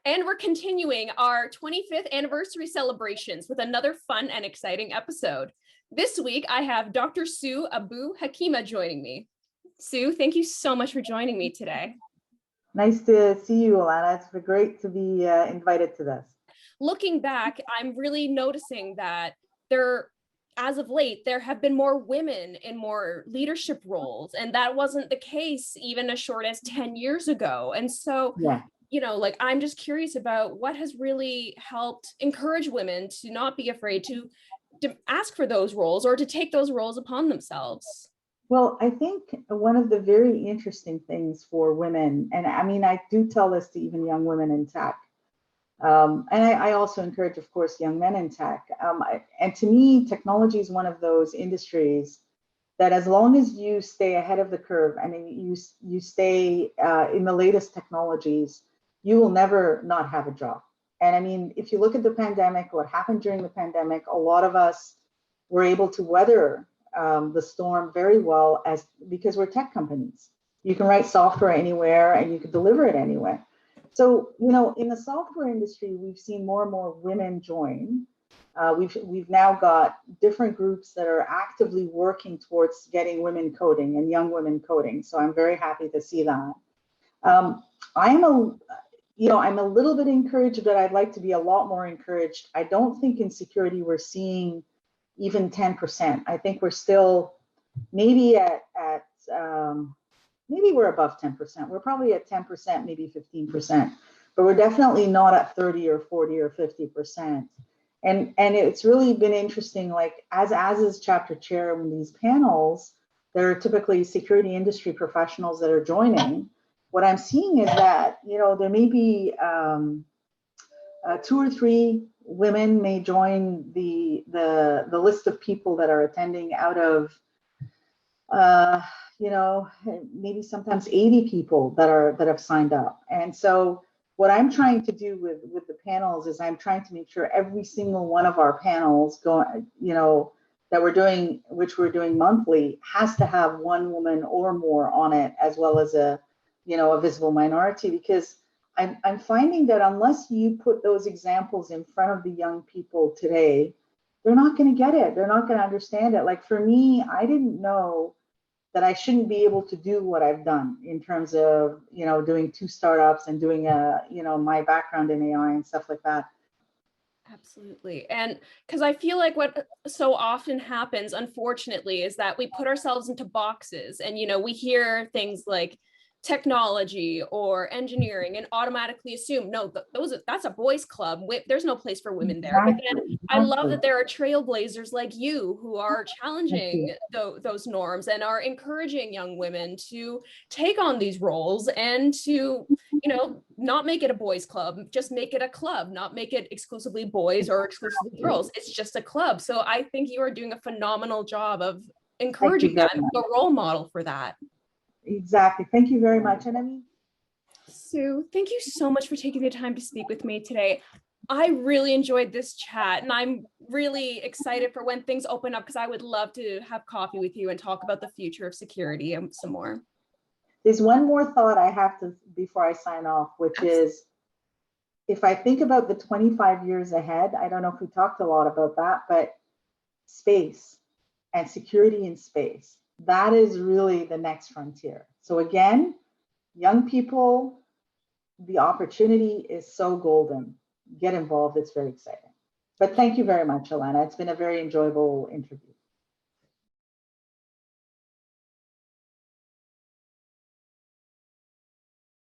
And we're continuing our 25th anniversary celebrations with another fun and exciting episode. This week, I have Dr. Sue Abu-Hakima joining me. Sue, thank you so much for joining me today. Nice to see you, Alana. It's great to be invited to this. Looking back, I'm really noticing that as of late, there have been more women in more leadership roles, and that wasn't the case even as short as 10 years ago. And so, yeah. I'm just curious about what has really helped encourage women to not be afraid to ask for those roles or to take those roles upon themselves. Well, I think one of the very interesting things for women, and I mean, I do tell this to even young women in tech, and I also encourage, of course, young men in tech. And to me, technology is one of those industries that as long as you stay ahead of the curve, I mean, you stay in the latest technologies, you will never not have a job. And I mean, if you look at the pandemic, what happened during the pandemic, a lot of us were able to weather the storm very well because we're tech companies. You can write software anywhere and you can deliver it anywhere. So, in the software industry, we've seen more and more women join. We've now got different groups that are actively working towards getting women coding and young women coding. So I'm very happy to see that. I'm a little bit encouraged, but I'd like to be a lot more encouraged. I don't think in security we're seeing even 10%. I think we're still maybe maybe we're above 10%. We're probably at 10%, maybe 15%, but we're definitely not at 30 or 40 or 50%. And it's really been interesting, like as ASIS chapter chair in these panels, there are typically security industry professionals that are joining. What I'm seeing is that, there may be 2 or 3 women may join the list of people that are attending out of, maybe sometimes 80 people that have signed up. And so what I'm trying to do with the panels is I'm trying to make sure every single one of our panels that we're doing, which we're doing monthly, has to have one woman or more on it, as well as a visible minority, because I'm finding that unless you put those examples in front of the young people today, they're not going to get it. They're not going to understand it. Like for me, I didn't know that I shouldn't be able to do what I've done in terms of, doing 2 startups and doing my background in AI and stuff like that. Absolutely. And because I feel like what so often happens, unfortunately, is that we put ourselves into boxes and, we hear things like technology or engineering and automatically assume, no, that's a boys' club. There's no place for women there. But then I love that there are trailblazers like you who are challenging those norms and are encouraging young women to take on these roles and to, not make it a boys' club, just make it a club, not make it exclusively boys or exclusively girls. It's just a club. So I think you are doing a phenomenal job of encouraging that, a role model for that. Exactly. Thank you very much. And I mean, Sue, thank you so much for taking the time to speak with me today. I really enjoyed this chat, and I'm really excited for when things open up, because I would love to have coffee with you and talk about the future of security and some more. There's one more thought I have to before I sign off, which is, if I think about the 25 years ahead, I don't know if we talked a lot about that, but space and security in space, that is really the next frontier. So again, young people, the opportunity is so golden. Get involved. It's very exciting. But thank you very much, Alana. It's been a very enjoyable interview.